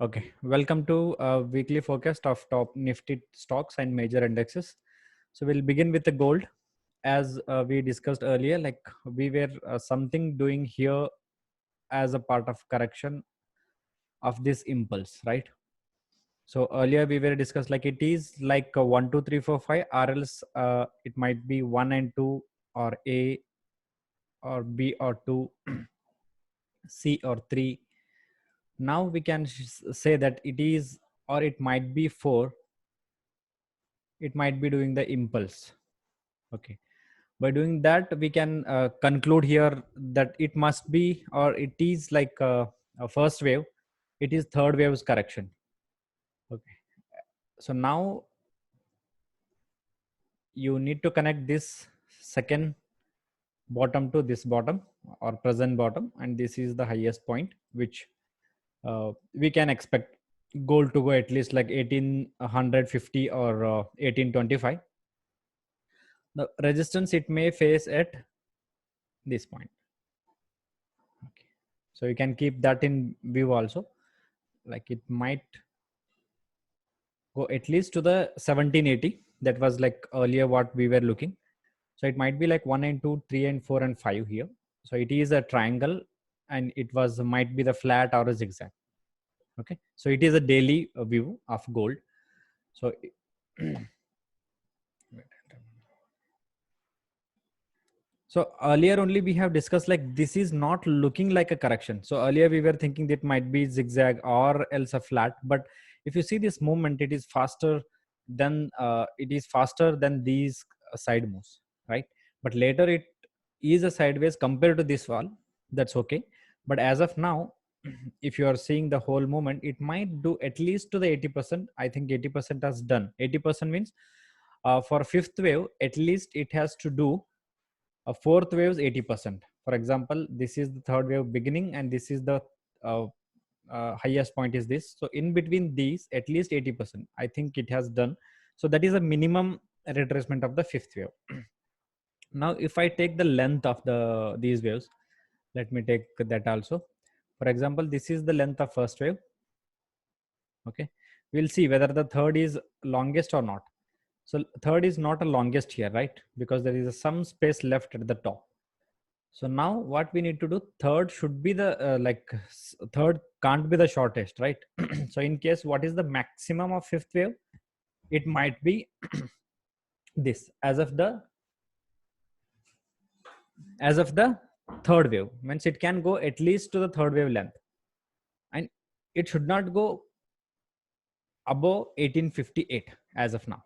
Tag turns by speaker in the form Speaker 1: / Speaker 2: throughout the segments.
Speaker 1: Okay, welcome to weekly forecast of top Nifty stocks and major indexes. So we'll begin with the gold. As we discussed earlier, like we were something doing here as a part of correction of this impulse, right? So earlier we were discussed like it is like 1, 2, 3, 4, 5, or else it might be 1 and 2, or A or B or 2, C or 3. Now we can say that it is, or it might be 4. It might be doing the impulse. Okay, by doing that we can conclude here that it must be, or it is like a first wave, it is third wave's correction. Okay, so now you need to connect this second bottom to this bottom or present bottom, and this is the highest point which we can expect gold to go at least like 1850 or 1825. The resistance it may face at this point. Okay, so you can keep that in view also, like it might go at least to the 1780. That was like earlier what we were looking. So it might be like 1 and 2, 3 and 4 and 5 here. So it is a triangle, and it was might be the flat or a zigzag. Okay, so it is a daily view of gold. So so earlier only we have discussed like this is not looking like a correction. So earlier we were thinking that might be zigzag or else a flat, but if you see this movement, it is faster than these side moves, right? But later it is a sideways compared to this wall. That's okay. But as of now, if you are seeing the whole movement, it might do at least to the 80%. I think 80% has done. 80% means for fifth wave, at least it has to do a fourth wave is 80%. For example, this is the third wave beginning, and this is the uh, highest point is this. So in between these, at least 80%, I think it has done. So that is a minimum retracement of the fifth wave. Now, if I take the length of these waves, let me take that also. For example, this is the length of first wave. Okay, we'll see whether the third is longest or not. So third is not a longest here, right? Because there is some space left at the top. So now what we need to do, third should be the third can't be the shortest, right? So in case what is the maximum of fifth wave, it might be this as of the third wave, means it can go at least to the third wave length, and it should not go above 1858 as of now.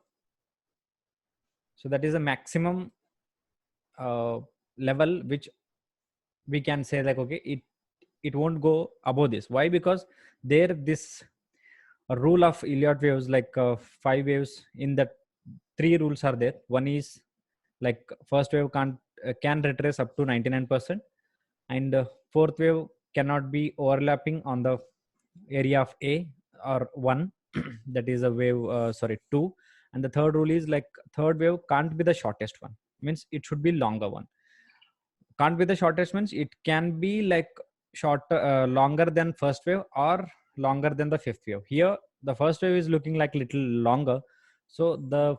Speaker 1: So that is a maximum level which we can say like, okay, it won't go above this. Why? Because there this rule of Elliott waves, like 5 waves in that 3 rules are there. One is like first wave can retrace up to 99%, and fourth wave cannot be overlapping on the area of A or 1. That is a wave 2. And the third rule is like third wave can't be the shortest one, means it should be longer one. Can't be the shortest means it can be like longer than first wave or longer than the fifth wave. Here the first wave is looking like little longer, so the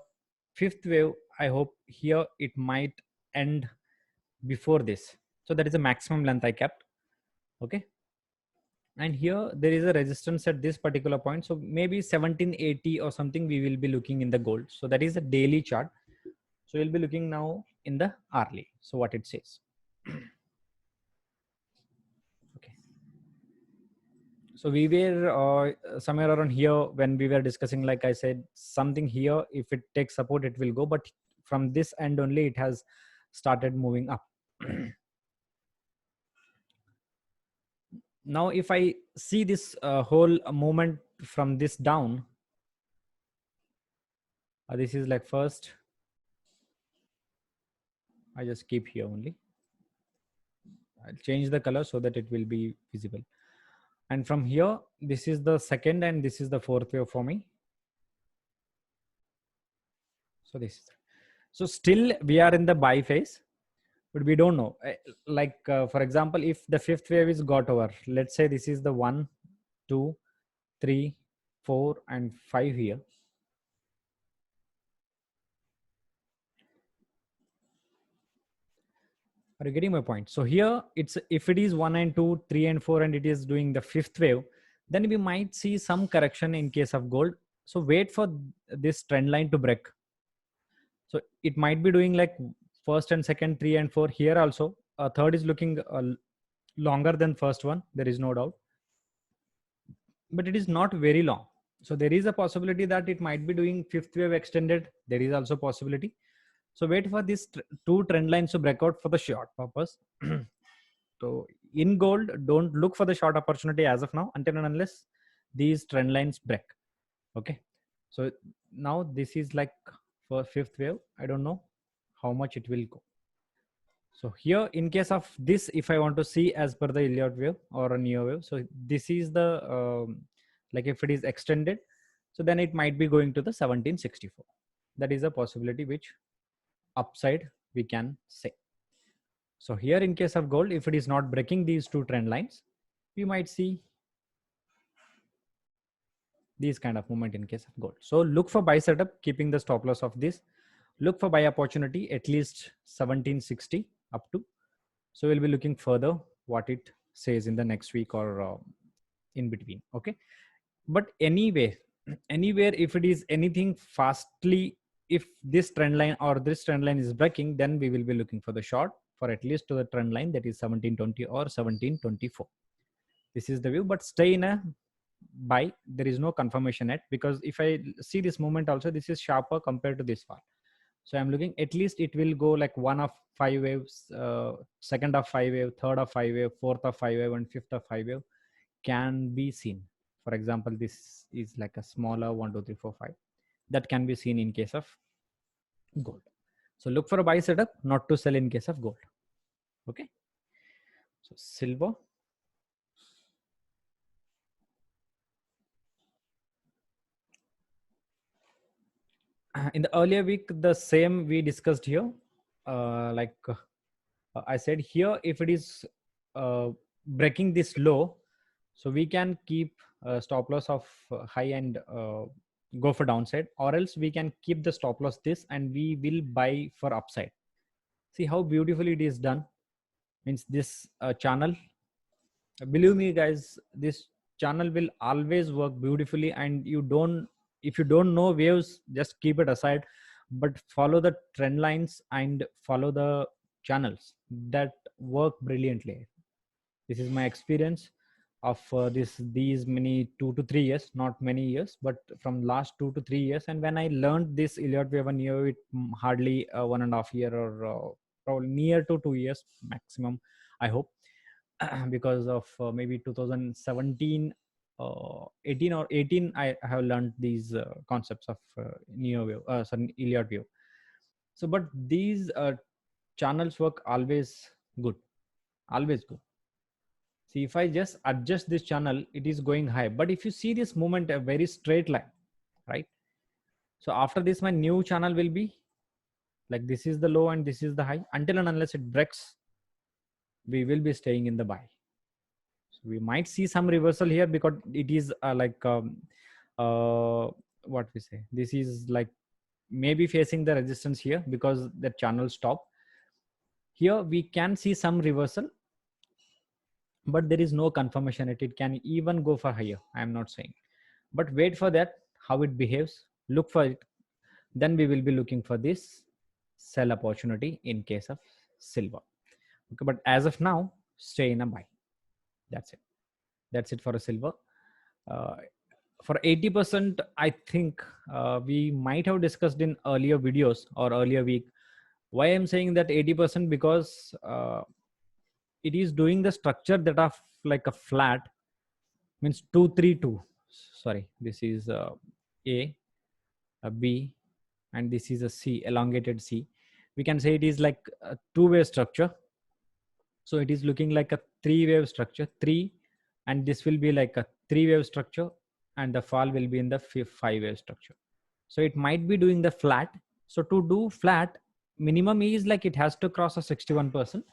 Speaker 1: fifth wave, I hope here it might end before this. So that is the maximum length I kept. Okay, and here there is a resistance at this particular point, so maybe 1780 or something we will be looking in the gold. So that is a daily chart. So we'll be looking now in the hourly. So what it says. Okay, so we were somewhere around here when we were discussing, like I said, something here, if it takes support it will go, but from this end only it has started moving up. Now if I see this whole movement from this down, this is like first, I just keep here only, I'll change the color so that it will be visible. And from here, this is the second and this is the fourth wave for me. So this is, so still we are in the buy phase, but we don't know. For example, if the fifth wave is got over, let's say this is the 1, 2, 3, 4 and 5 here. Are you getting my point? So here it's, if it is 1 and 2, 3 and 4 and it is doing the fifth wave, then we might see some correction in case of gold. So wait for this trend line to break. So it might be doing like first and second, 3 and 4 here also. Third is looking longer than first one, there is no doubt, but it is not very long. So there is a possibility that it might be doing fifth wave extended. There is also possibility. So wait for these two trend lines to break out for the short purpose. So in gold, don't look for the short opportunity as of now until and unless these trend lines break. Okay. So now this is like for fifth wave. I don't know how much it will go. So here, in case of this, if I want to see as per the Elliott wave or a Neo wave, so this is the, like if it is extended, so then it might be going to the 1764. That is a possibility which upside we can say. So here in case of gold, if it is not breaking these two trend lines, we might see these kind of movement in case of gold. So look for buy setup, keeping the stop loss of this. Look for buy opportunity at least 1760 up to. So we'll be looking further what it says in the next week or in between. Okay. But anyway, anywhere, if it is anything fastly, if this trend line or this trend line is breaking, then we will be looking for the short for at least to the trend line, that is 1720 or 1724. This is the view, but stay in a buy. There is no confirmation yet, because if I see this movement also, this is sharper compared to this fall. So I'm looking at least it will go like one of 5 waves, second of 5 wave, third of 5 wave, fourth of 5 wave, and fifth of 5 wave can be seen. For example, this is like a smaller 1, 2, 3, 4, 5 that can be seen in case of gold. So look for a buy setup, not to sell in case of gold. Okay. So silver. In the earlier week, the same we discussed here. I said here, if it is breaking this low, so we can keep stop loss of high and go for downside, or else we can keep the stop loss this and we will buy for upside. See how beautifully it is done. Means this channel, believe me guys, this channel will always work beautifully. And you don't, if you don't know waves, just keep it aside, but follow the trend lines and follow the channels that work brilliantly. This is my experience of these many 2 to 3 years, not many years, but from last 2 to 3 years. And when I learned this Elliott wave, I knew it hardly 1.5 year or probably near to 2 years maximum, I hope. Because of maybe 2017, 18 or 18, I have learned these concepts of Neo wave, sorry, Elliott wave. So, but these channels work always good, always good. See, if I just adjust this channel, it is going high. But if you see this movement, a very straight line, right? So after this, my new channel will be like, this is the low and this is the high. Until and unless it breaks, we will be staying in the buy. So we might see some reversal here, because it is what we say, this is like maybe facing the resistance here, because the channel stop. Here we can see some reversal, but there is no confirmation that it can even go for higher. I am not saying, but wait for that, how it behaves, look for it. Then we will be looking for this sell opportunity in case of silver. Okay, but as of now, stay in a buy. That's it. That's it for a silver. For 80%, I think we might have discussed in earlier videos or earlier week. Why I'm saying that 80%? Because it is doing the structure that are like a flat, means 232. Sorry, this is a B, and this is a C, elongated C. We can say it is like a two-way structure. So it is looking like a three-wave structure, three, and this will be like a three-wave structure, and the fall will be in the five-wave structure. So it might be doing the flat. So to do flat, minimum is like it has to cross a 61%.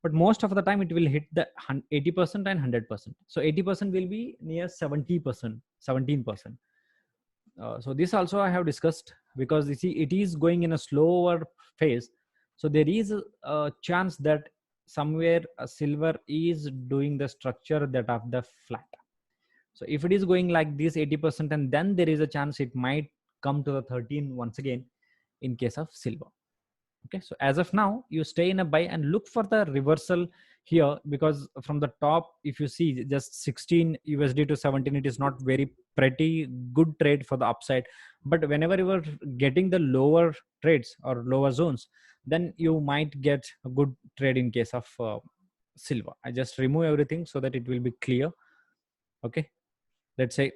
Speaker 1: but most of the time it will hit the 80% and 100%. So 80% will be near 70%, 17%. So this also I have discussed, because you see it is going in a slower phase. So there is a chance that somewhere a silver is doing the structure that of the flat. So if it is going like this 80%, and then there is a chance it might come to the 13 once again in case of silver. Okay, so as of now you stay in a buy and look for the reversal here, because from the top if you see just 16 USD to 17, it is not very pretty good trade for the upside. But whenever you are getting the lower trades or lower zones, then you might get a good trade in case of silver. I just remove everything so that it will be clear. Okay, let's say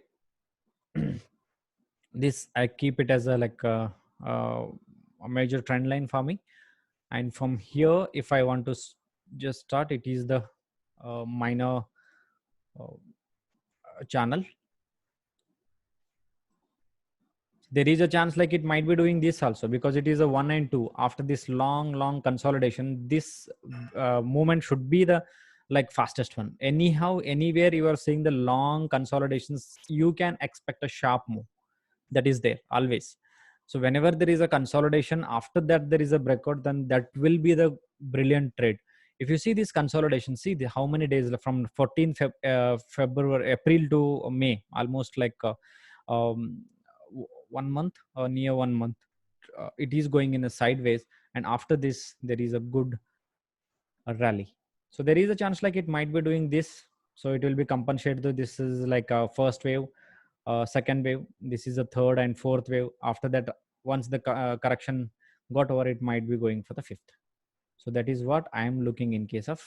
Speaker 1: this I keep it as a like a major trend line for me. And from here if I want to just start, it is the minor uh, channel. There is a chance like it might be doing this also, because it is a 1 and 2 after this long consolidation. This movement should be the like fastest one. Anyhow, anywhere you are seeing the long consolidations, you can expect a sharp move. That is there always. So whenever there is a consolidation, after that there is a breakout, then that will be the brilliant trade. If you see this consolidation, see how many days from 14 February, April to May, almost like um, 1 month or near 1 month. It is going in a sideways, and after this there is a good rally. So there is a chance like it might be doing this. So it will be compensated. This is like a first wave, second wave, this is a third and fourth wave. After that, once the correction got over, it might be going for the fifth. So that is what I am looking in case of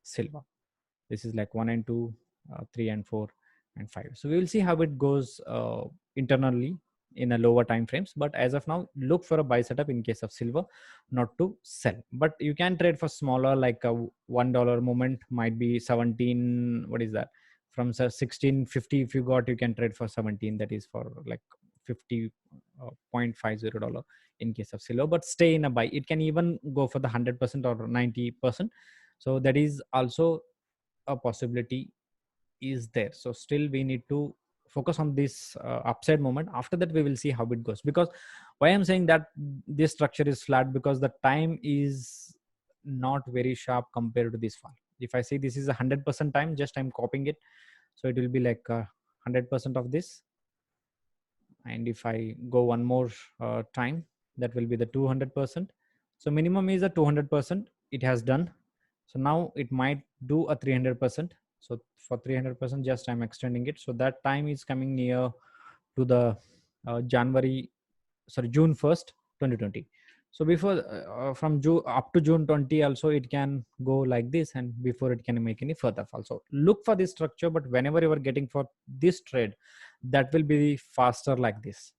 Speaker 1: silver. This is like 1 and 2, 3 and 4 and 5. So we will see how it goes internally in a lower time frames. But as of now, look for a buy setup in case of silver, not to sell. But you can trade for smaller, like a $1 movement might be 17. What is that? From 1650, if you got, you can trade for 17. That is for like $50.50 in case of silver. But stay in a buy. It can even go for the 100% or 90%. So that is also a possibility is there. So still we need to focus on this upside moment. After that we will see how it goes. Because why I'm saying that this structure is flat, because the time is not very sharp compared to this fall. If I see this is 100% time, just I'm copying it, so it will be like 100% of this. And if I go one more time, that will be the 200%. So minimum is a 200% it has done. So now it might do a 300%. So for 300%, just I'm extending it. So that time is coming near to the June 1st, 2020. So before from June up to June 20 also, it can go like this, and before it can make any further fall. So look for this structure, but whenever you are getting for this trade, that will be faster like this.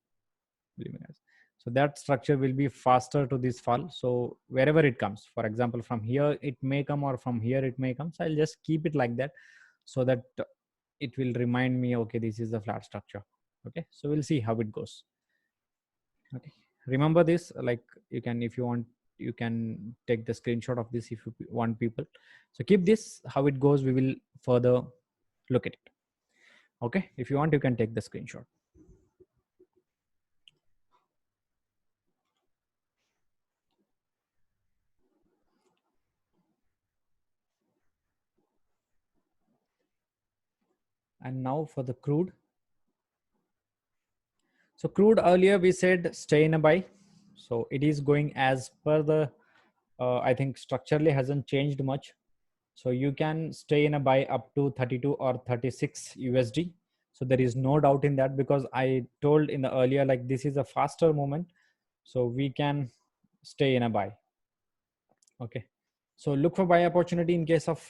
Speaker 1: So that structure will be faster to this fall. So wherever it comes, for example, from here it may come, or from here it may come. So I'll just keep it like that, so that it will remind me, okay, this is the flat structure. Okay, so we'll see how it goes. Okay, remember this, like you can, if you want, you can take the screenshot of this if you want, people. So keep this, how it goes, we will further look at it. Okay, if you want, you can take the screenshot. And now for the crude. So crude, earlier we said stay in a buy. So it is going as per the, I think structurally hasn't changed much. So you can stay in a buy up to 32 or 36 USD. So there is no doubt in that, because I told in the earlier, like this is a faster moment. So we can stay in a buy. Okay. So look for buy opportunity in case of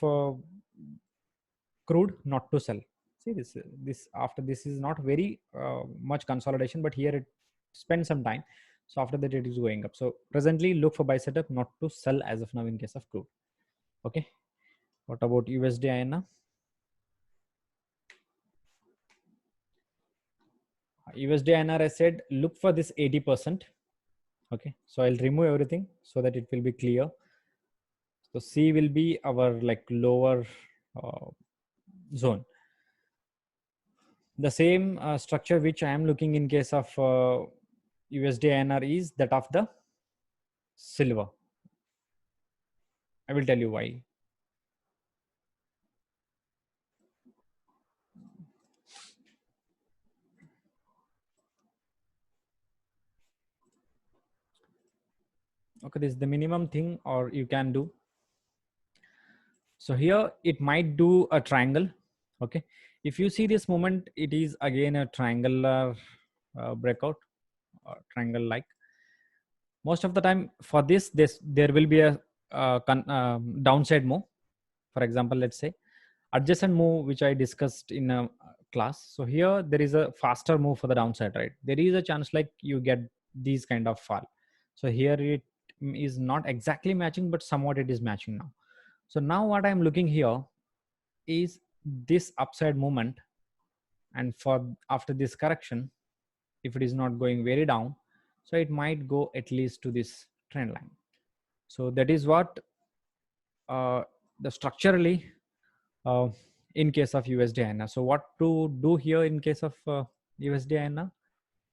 Speaker 1: crude, not to sell. See this after this is not very much consolidation, but here it spends some time. So after that it is going up. So presently look for buy setup, not to sell as of now in case of crude. Okay, what about USD INR? USD INR, I said look for this 80%. Okay, so I'll remove everything so that it will be clear. So C will be our like lower uh, zone. The same structure which I am looking in case of USD INR is that of the silver. I will tell you why. Okay, this is the minimum thing or you can do. So here it might do a triangle. Okay, if you see this moment, it is again a triangular breakout or triangle like. Most of the time for this there will be a downside move. For example, let's say adjacent move which I discussed in a class. So here there is a faster move for the downside, right? There is a chance like you get these kind of fall. So here it is not exactly matching, but somewhat it is matching now. So now what I'm looking here is this upside movement, and for after this correction, if it is not going very down, so it might go at least to this trend line. So that is what the structurally uh, in case of USD INR. So what to do here in case of USD INR?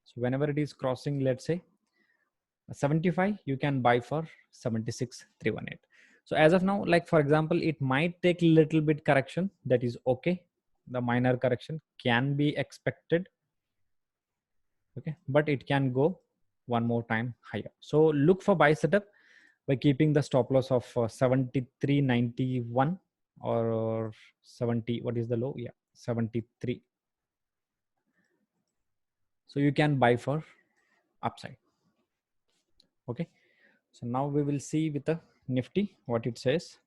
Speaker 1: So whenever it is crossing, let's say 75, you can buy for 76,318. So as of now, like for example, it might take a little bit correction. That is okay. The minor correction can be expected. Okay, but it can go one more time higher. So look for buy setup by keeping the stop loss of 73.91 or 70. What is the low? Yeah, 73. So you can buy for upside. Okay, so now we will see with the Nifty what it says.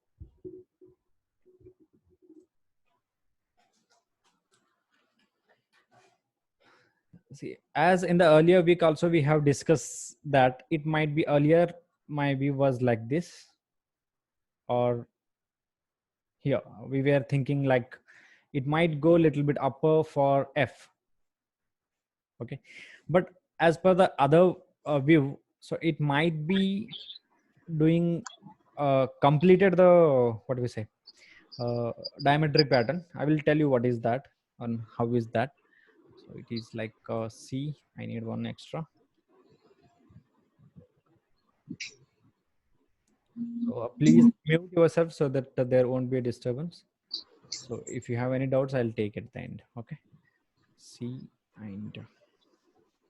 Speaker 1: See, as in the earlier week also we have discussed that it might be earlier my view was like this, or here we were thinking like it might go a little bit upper for F. Okay, but as per the other view, so it might be doing completed the what do we say diametric pattern. I will tell you what is that and how is that. So it is like C. I need one extra. So please mute yourself so that there won't be a disturbance. So if you have any doubts, I'll take at the end. Okay. C and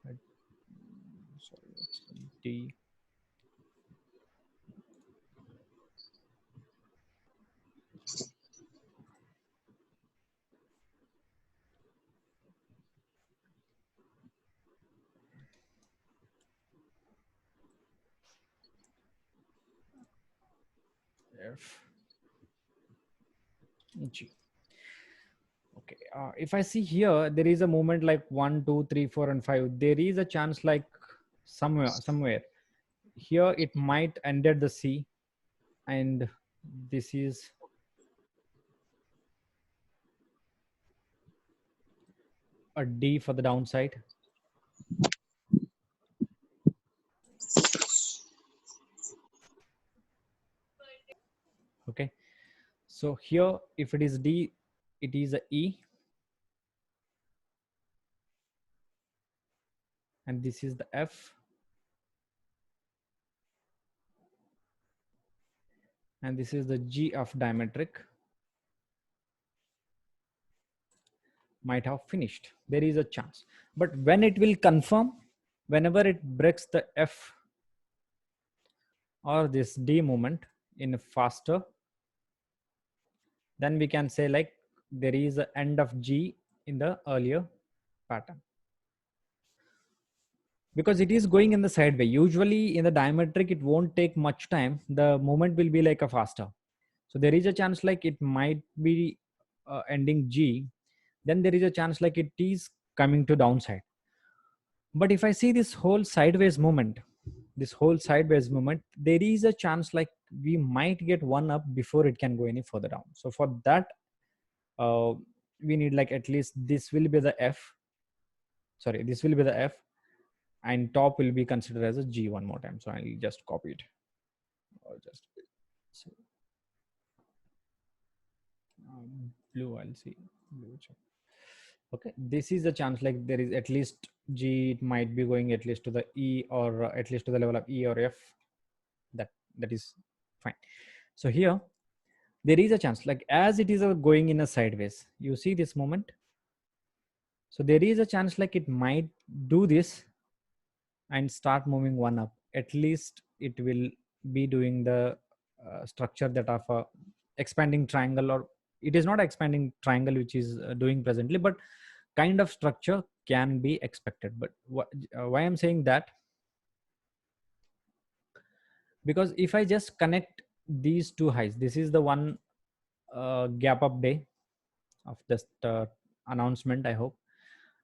Speaker 1: sorry, what's D? F G. Okay, if I see here, there is a movement like 1, 2, 3, 4, and 5. There is a chance like somewhere here it might end at the C, and this is a D for the downside. Okay, so here if it is D, it is a E, and this is the F, and this is the G of diametric. Might have finished. There is a chance, but when it will confirm, whenever it breaks the F or this D moment in faster, then we can say like there is an end of G in the earlier pattern, because it is going in the sideway. Usually in the diametric it won't take much time, the movement will be like a faster. So there is a chance like it might be ending G, then there is a chance like it is coming to downside. But if I see this whole sideways movement, there is a chance like we might get one up before it can go any further down. So for that uh, we need like at least this will be the F, sorry, this will be the F, and top will be considered as a G one more time. So I'll just copy it or just so. Blue, I'll see. Blue, okay, this is a chance, like there is at least G, it might be going at least to the E, or at least to the level of E or F. That is fine. So here there is a chance, like as it is going in a sideways, you see this moment. So there is a chance like it might do this and start moving one up. At least it will be doing the structure that of a expanding triangle, or it is not expanding triangle which is doing presently, but kind of structure can be expected. But why I'm saying that, because if I just connect these two highs, this is the one gap up day of this announcement, I hope,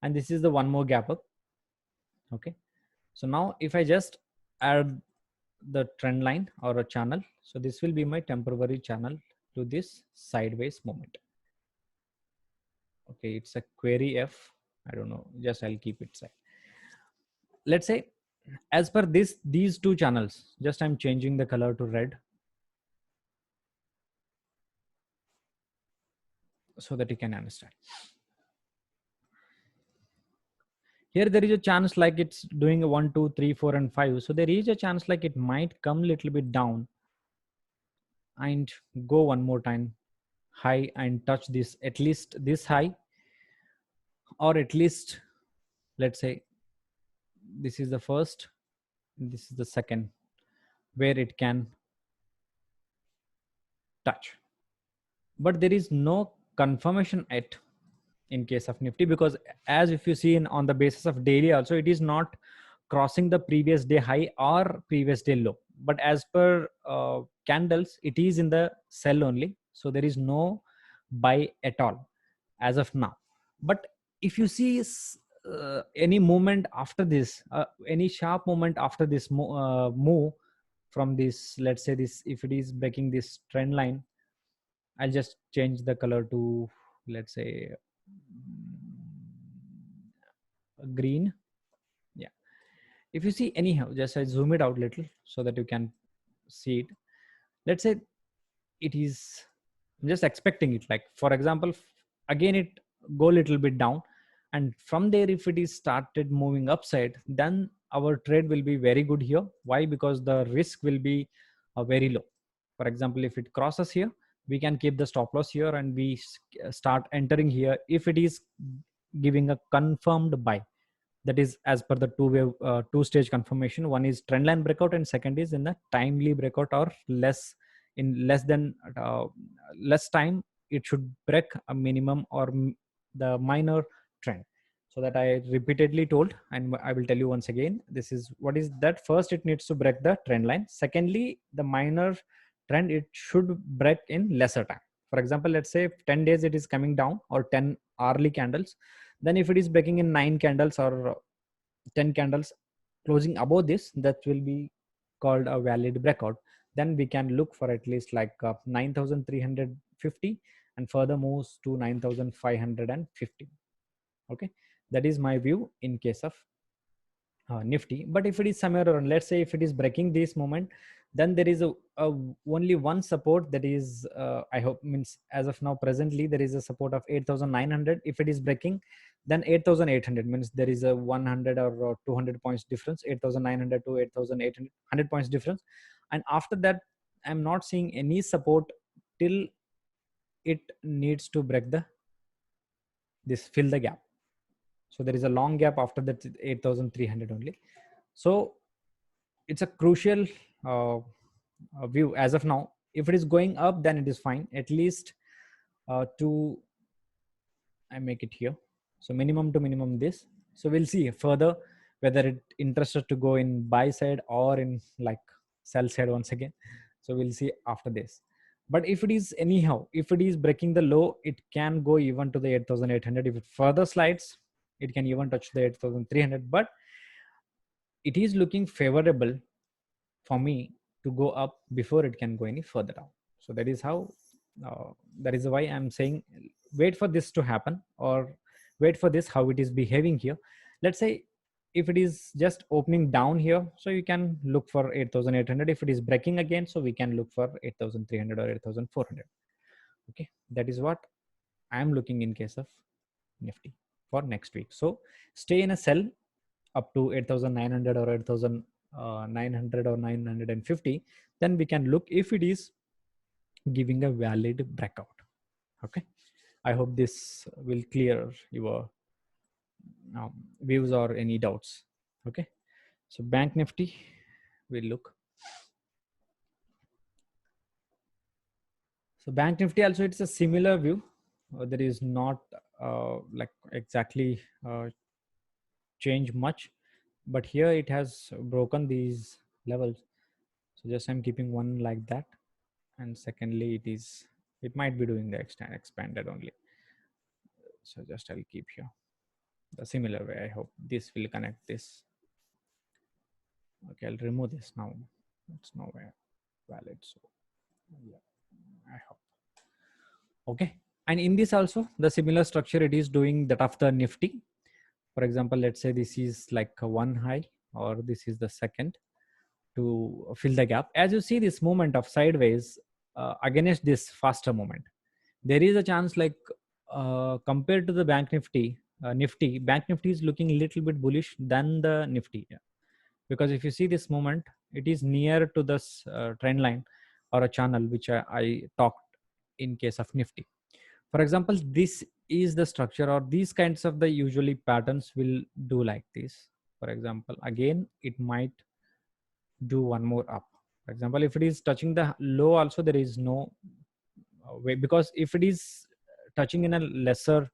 Speaker 1: and this is the one more gap up. Okay, so now if I just add the trend line or a channel, so this will be my temporary channel to this sideways movement. Okay, it's a query F, I don't know, just I'll keep it side. Let's say as per these two channels, just I'm changing the color to red so that you can understand. Here there is a chance like it's doing a 1 2 3 4 and 5, so there is a chance like it might come a little bit down and go one more time high and touch this, at least this high, or at least let's say this is the first, this is the second where it can touch. But there is no confirmation yet in case of Nifty, because as if you see in on the basis of daily also, it is not crossing the previous day high or previous day low, but as per candles it is in the sell only, so there is no buy at all as of now. But if you see any movement after this, any sharp movement after this move from this, let's say this, if it is breaking this trend line, I'll just change the color to, let's say, green. Yeah, if you see anyhow, just I zoom it out a little so that you can see it. Let's say it is, I'm just expecting it, like for example, again it go a little bit down, and from there if it is started moving upside, then our trade will be very good here. Why? Because the risk will be very low. For example, if it crosses here, we can keep the stop loss here and we start entering here if it is giving a confirmed buy. That is as per the two stage confirmation. One is trend line breakout and second is in the timely breakout, or less, in less than less time it should break a minimum or the minor trend. So that I repeatedly told, and I will tell you once again, this is what is that. First it needs to break the trend line, secondly the minor trend it should break in lesser time. For example, let's say if 10 days it is coming down, or 10 hourly candles, then if it is breaking in 9 candles or 10 candles closing above this, that will be called a valid breakout. Then we can look for at least like 9350 and further moves to 9550. Okay, that is my view in case of Nifty. But if it is somewhere around, let's say if it is breaking this moment, then there is a only one support, that is I hope, means as of now presently there is a support of 8900. If it is breaking, then 8800, means there is a 100 or 200 points difference, 8900 to 8800 points difference. And after that I'm not seeing any support till it needs to break the this, fill the gap. So there is a long gap after that, 8300 only. So it's a crucial view as of now. If it is going up, then it is fine. At least to, I make it here, so minimum to minimum this. So we'll see further whether it interested to go in buy side or in like sell side once again. So we'll see after this. But if it is anyhow, if it is breaking the low, it can go even to the 8800. If it further slides, it can even touch the 8300. But it is looking favorable for me to go up before it can go any further down. So that is how, that is why I'm saying wait for this to happen, or wait for this how it is behaving here. Let's say if it is just opening down here, so you can look for 8800. If it is breaking again, so we can look for 8300 or 8400. Okay, that is what I am looking in case of Nifty for next week. So stay in a sell up to 8,900 or 8,900 or 950. Then we can look if it is giving a valid breakout. Okay, I hope this will clear your views or any doubts. Okay, so Bank Nifty will look. So Bank Nifty also, it's a similar view. There is not like exactly change much, but here it has broken these levels. So just I'm keeping one like that, and secondly it might be doing the expanded only. So just I'll keep here the similar way. I hope this will connect this. Okay, I'll remove this now. It's nowhere valid. So yeah, I hope. Okay, and in this also the similar structure, it is doing that of the Nifty. For example, let's say this is like a one high, or this is the second, to fill the gap. As you see this movement of sideways against this faster movement, there is a chance like compared to the Bank Nifty, Bank Nifty is looking a little bit bullish than the Nifty. Yeah. Because if you see this movement, it is near to this trend line or a channel which I talked in case of Nifty. For example, this is the structure, or these kinds of the usually patterns will do like this. For example, again it might do one more up. For example, if it is touching the low also, there is no way, because if it is touching in a lesser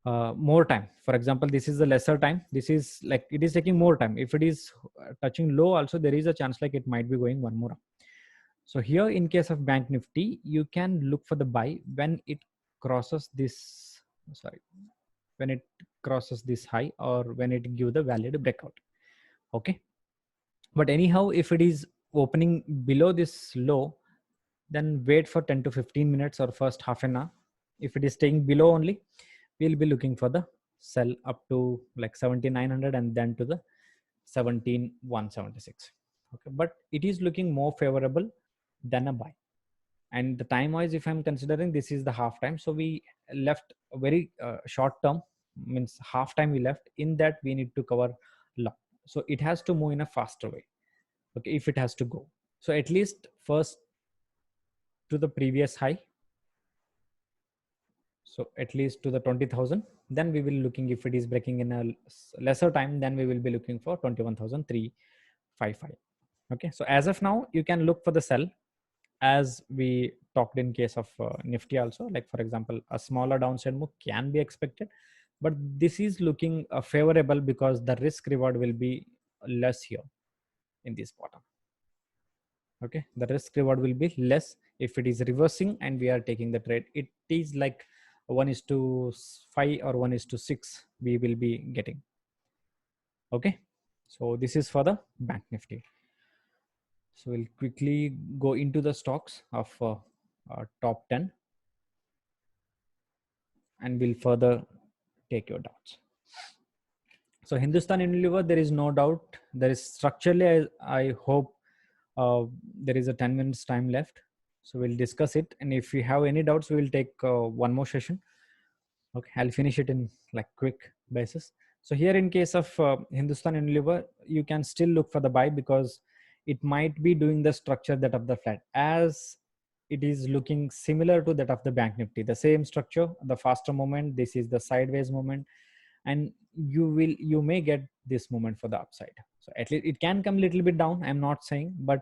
Speaker 1: more time, for example this is the lesser time, this is like it is taking more time. If it is touching low also, there is a chance like it might be going one more up. So here in case of Bank Nifty, you can look for the buy when it crosses this, sorry, when it crosses this high, or when it give the valid breakout. Okay, but anyhow, if it is opening below this low, then wait for 10 to 15 minutes or first half an hour. If it is staying below only, we'll be looking for the sell up to like 7,900 and then to the 17,176. Okay, but it is looking more favorable than a buy. And the time wise, if I'm considering, this is the half time, so we left a very short term, means half time we left. In that we need to cover long, so it has to move in a faster way. Okay, if it has to go, so at least first to the previous high, so at least to the 20,000, then we will looking, if it is breaking in a lesser time, then we will be looking for 21,355. Okay, so as of now you can look for the sell, as we talked in case of Nifty also. Like for example, a smaller downside move can be expected, but this is looking favorable because the risk reward will be less here in this bottom. Okay, the risk reward will be less if it is reversing and we are taking the trade. It is like 1:5 or 1:6 we will be getting. Okay, so this is for the Bank Nifty. So we'll quickly go into the stocks of top 10, and we'll further take your doubts. So Hindustan Unilever, there is no doubt. There is structurally, I hope there is a 10 minutes time left. So we'll discuss it. And if you have any doubts, we will take one more session. Okay, I'll finish it in like quick basis. So here in case of Hindustan Unilever, you can still look for the buy, because it might be doing the structure that of the flat, as it is looking similar to that of the Bank Nifty. The same structure, the faster movement, this is the sideways movement, and you may get this movement for the upside. So at least it can come a little bit down, I'm not saying, but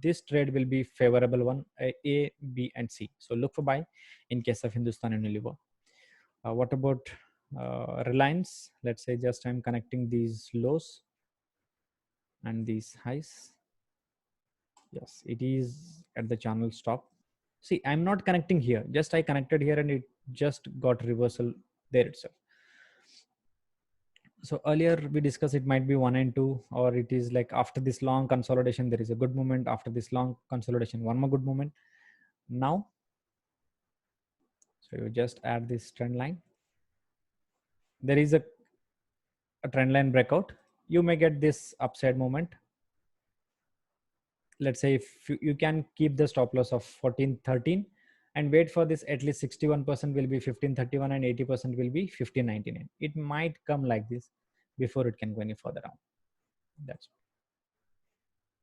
Speaker 1: this trade will be favorable one, A, B and C. So look for buy in case of Hindustan Unilever. What about Reliance? Let's say just I'm connecting these lows and these highs. Yes, it is at the channel stop. See, I'm not connecting here, just I connected here and it just got reversal there itself. So earlier we discussed it might be 1 and 2, or it is like after this long consolidation there is a good movement, after this long consolidation one more good movement. Now, so you just add this trend line, there is a trend line breakout, you may get this upside moment. Let's say if you can keep the stop loss of 1413, and wait for this. At least 61% will be 1531 and 80% will be 1599. It might come like this before it can go any further down. That's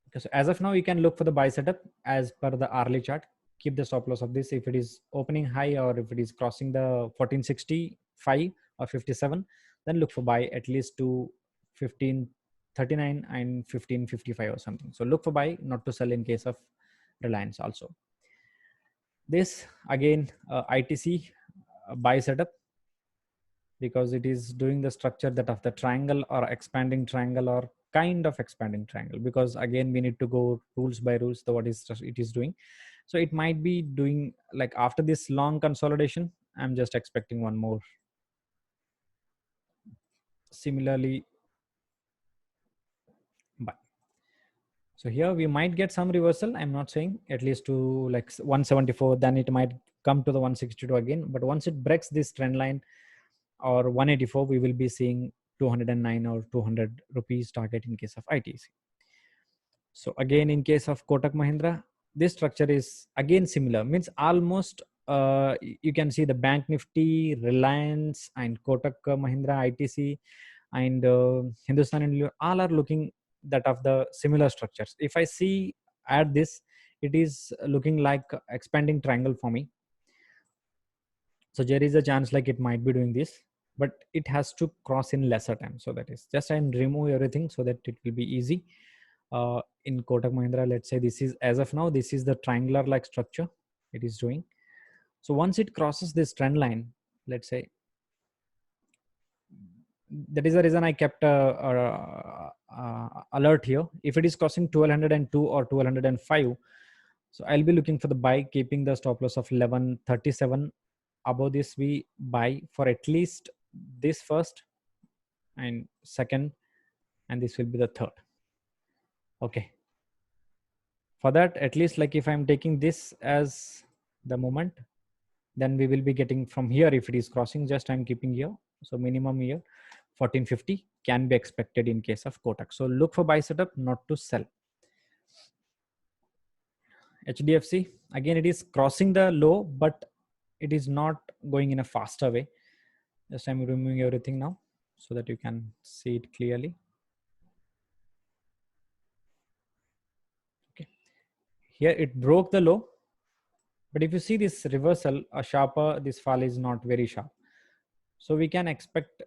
Speaker 1: because as of now you can look for the buy setup as per the hourly chart. Keep the stop loss of this if it is opening high or if it is crossing the 1465 or 57, then look for buy at least to 1539 and 1555 or something. So look for buy, not to sell in case of Reliance also. This again ITC buy setup, because it is doing the structure that of the triangle or expanding triangle or kind of expanding triangle, because again we need to go rules by rules the what is it is doing. So it might be doing like after this long consolidation, I'm just expecting one more similarly buy. So here we might get some reversal, I'm not saying, at least to like 174, then it might come to the 162 again, but once it breaks this trend line or 184, we will be seeing 209 or 200 rupees target in case of ITC. So again, in case of Kotak Mahindra, this structure is again similar, means almost you can see the Bank Nifty, Reliance and Kotak Mahindra, ITC and Hindustan and all are looking that of the similar structures. If I see add this, it is looking like expanding triangle for me. So there is a chance like it might be doing this, but it has to cross in lesser time. So that is just and remove everything so that it will be easy. In Kotak Mahindra, let's say this is as of now, this is the triangular like structure it is doing. So once it crosses this trend line, let's say, that is the reason I kept alert here. If it is crossing 1202 or 1205, so I'll be looking for the buy, keeping the stop loss of 1137. Above this we buy for at least this first and second, and this will be the third. Okay, for that, at least like if I'm taking this as the moment, then we will be getting from here. If it is crossing, just I'm keeping here, so minimum here 1450 can be expected in case of Kotak. So look for buy setup, not to sell. HDFC, again it is crossing the low, but it is not going in a faster way. Just I'm removing everything now so that you can see it clearly. Okay, here it broke the low, but if you see this reversal, a sharper, this fall is not very sharp. So we can expect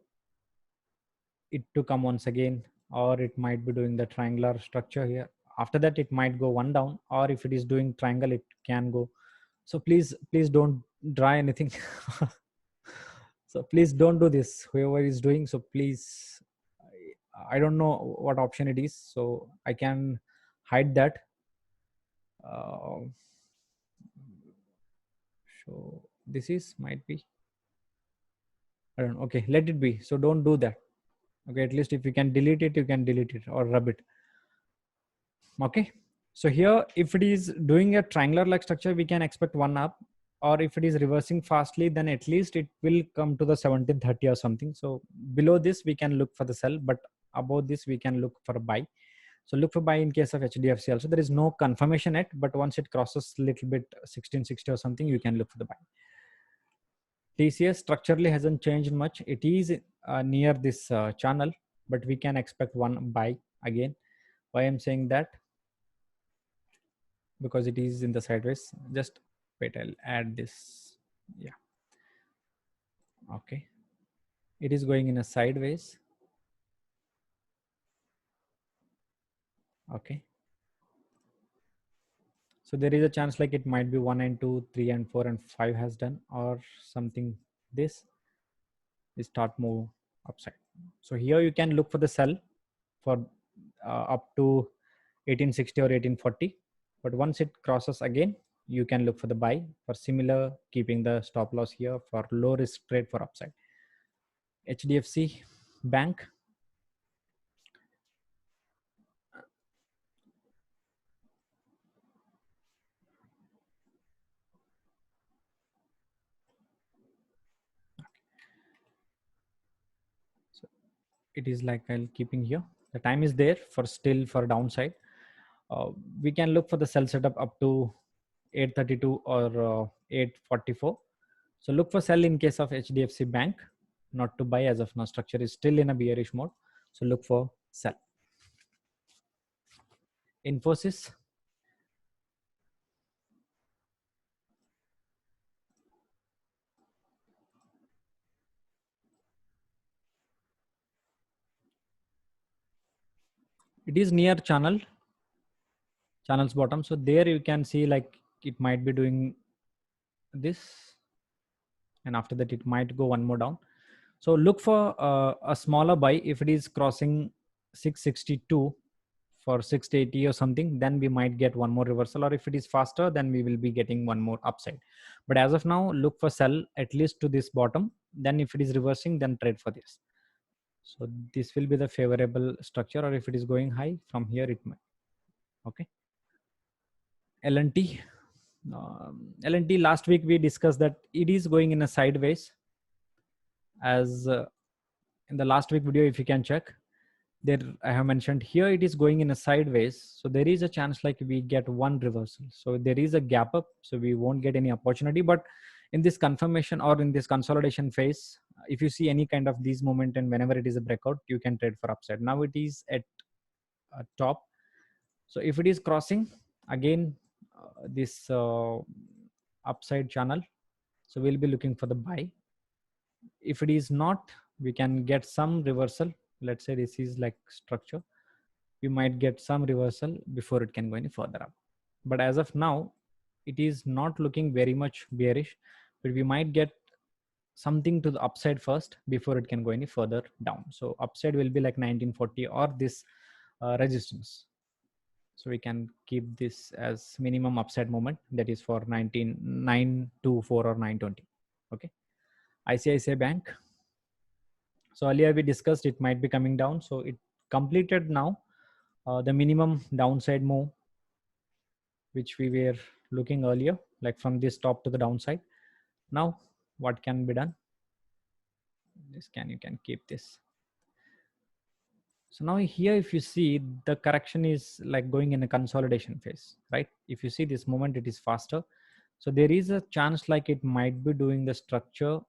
Speaker 1: it to come once again, or it might be doing the triangular structure here. After that, it might go one down, or if it is doing triangle, it can go. So please don't draw anything. So please don't do this, whoever is doing. So please, I don't know what option it is, so I can hide that. So this is might be, I don't know. Okay, let it be. So don't do that. Okay, at least if you can delete it, you can delete it or rub it. Okay, so here if it is doing a triangular like structure, we can expect one up, or if it is reversing fastly, then at least it will come to the 1730 or something. So below this we can look for the sell, but above this we can look for a buy. So look for buy in case of HDFC also. There is no confirmation yet, but once it crosses a little bit 1660 or something, you can look for the buy. TCS structurally hasn't changed much. It is near this channel, but we can expect one buy again. Why I'm saying that? Because it is in the sideways. Just wait, I'll add this. Yeah. Okay. It is going in a sideways. Okay. So there is a chance like it might be 1 and 2, 3 and 4 and 5 has done, or something. This start move upside. So here you can look for the sell for up to 1860 or 1840. But once it crosses again, you can look for the buy for similar, keeping the stop loss here for low risk trade for upside. HDFC Bank. So it is like I'll keeping here. The time is there for still for downside. We can look for the sell setup up to 832 or 844. So look for sell in case of HDFC Bank, not to buy as of now. Structure is still in a bearish mode. So look for sell. Infosys. It is near channel's bottom. So there you can see like it might be doing this, and after that it might go one more down. So look for a smaller buy if it is crossing 662 for 680 or something, then we might get one more reversal, or if it is faster then we will be getting one more upside. But as of now, look for sell at least to this bottom, then if it is reversing then trade for this. So this will be the favorable structure, or if it is going high from here it might. Okay. L&T. L&T, last week we discussed that it is going in a sideways, as in the last week video, if you can check there, I have mentioned here it is going in a sideways. So there is a chance like we get one reversal. So there is a gap up, so we won't get any opportunity. But in this confirmation or in this consolidation phase, if you see any kind of these movement and whenever it is a breakout, you can trade for upside. Now it is at top. So if it is crossing again this upside channel, so we'll be looking for the buy. If it is not, we can get some reversal. Let's say this is like structure, we might get some reversal before it can go any further up. But as of now, it is not looking very much bearish, but we might get something to the upside first before it can go any further down. So upside will be like 1940 or this resistance. So we can keep this as minimum upside moment, that is for 924 or 920. Okay. ICICI Bank. So earlier we discussed it might be coming down. So it completed now the minimum downside move, which we were looking earlier, like from this top to the downside. Now what can be done? You can keep this. So now here, if you see, the correction is like going in a consolidation phase, right? If you see this moment, it is faster. So there is a chance like it might be doing the structure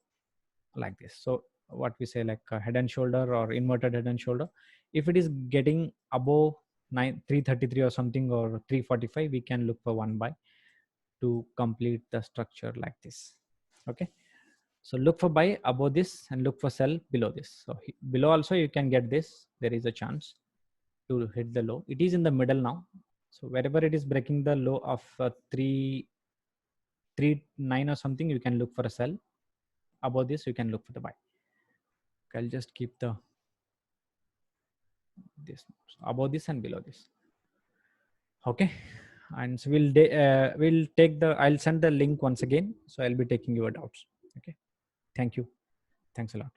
Speaker 1: like this. So what we say, like a head and shoulder or inverted head and shoulder. If it is getting above 333 or something, or 345, we can look for one buy to complete the structure like this. Okay. So look for buy above this and look for sell below this. So below also you can get this. There is a chance to hit the low. It is in the middle now. So wherever it is breaking the low of 339 or something, you can look for a sell. Above this, you can look for the buy. I'll just keep the this above this and below this. Okay. And so we'll take the, I'll send the link once again. So I'll be taking your doubts. Okay. Thank you. Thanks a lot.